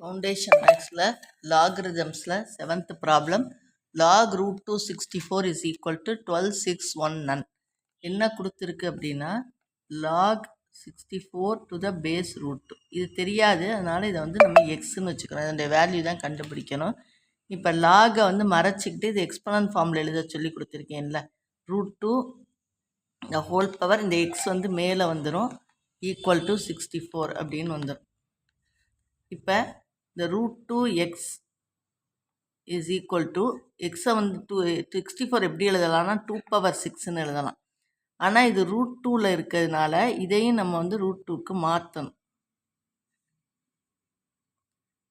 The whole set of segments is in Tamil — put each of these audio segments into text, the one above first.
Foundation Maxல logarithmsல 7th problem log root 264 is equal to 12619 என்ன கொடுத்துருக்கு அப்படின்னா log 64 to the base root 2 இது தெரியாது, அதனால இதை வந்து நம்ம எக்ஸ்ன்னு வச்சுக்கிறோம். இதனுடைய வேல்யூ தான் கண்டுபிடிக்கணும். இப்போ லாகை வந்து மறைச்சிக்கிட்டு இது எக்ஸ்பனன்ட் ஃபார்மில் எழுத சொல்லி கொடுத்துருக்கேன்ல, ரூட் 2 the whole power, இந்த எக்ஸ் வந்து மேலே வந்துடும், ஈக்குவல் டு 64 அப்படின்னு வந்துடும். இப்போ இந்த root 2x is equal to எக்ஸை வந்து 64 எப்படி எழுதலாம்னா 2^6ன்னு எழுதலாம். ஆனால் இது ரூட் 2ல் இருக்கிறதுனால இதையும் நம்ம வந்து ரூட் 2க்கு மாற்றணும்.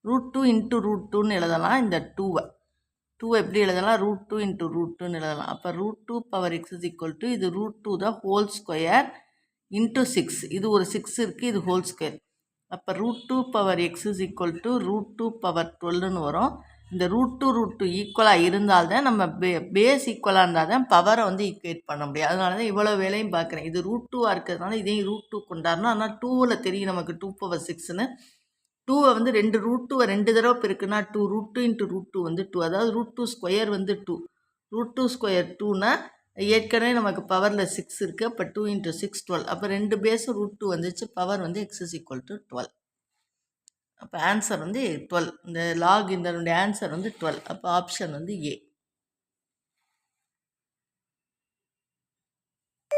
ரூட் 2 இன்ட்டு ரூட் 2ன்னு எழுதலாம். இந்த 2வை எப்படி எழுதலாம், ரூட் 2 இன்ட்டு ரூட் 2ன்னு எழுதலாம். அப்போ root 2^x is equal to இது root 2 the whole square into 6, இது ஒரு 6 இருக்குது, இது ஹோல் ஸ்கொயர். அப்போ root 2^x is equal to root 2^12ன்னு வரும். இந்த ரூட் 2 ஈக்குவலாக இருந்தால்தான் நம்ம பேஸ் ஈக்குவலாக இருந்தால் தான் பவரை வந்து ஈக்குவேட் பண்ண முடியும். அதனால தான் இவ்வளோ வேலையும் பார்க்குறேன். இது ரூட் 2ஆக இருக்கிறதுனால இதையும் ரூட் 2 கொண்டாடணும். ஆனால் 2ல் தெரியும் நமக்கு 2^6ன்னு. 2வை வந்து ரூட் 2வை 2 தடவை பெருக்குன்னா 2, ரூட் 2 இன்ட்டு ரூட் 2 வந்து 2, அதாவது ரூட் 2 ஸ்கொயர் வந்து 2, ரூட் 2 ஸ்கொயர் 2னா ஏற்கனவே நமக்கு பவரில் 6 இருக்குது. அப்போ 2 இன்ட்டு 6 12. அப்போ 2 பேஸும் ரூட் 2 வந்துச்சு. பவர் வந்து x இஸ் ஈக்குவல் டு 12. அப்போ ஆன்சர் வந்து 12. இந்த லாக் இந்த ஆன்சர் வந்து 12. அப்போ ஆப்ஷன் வந்து ஏ.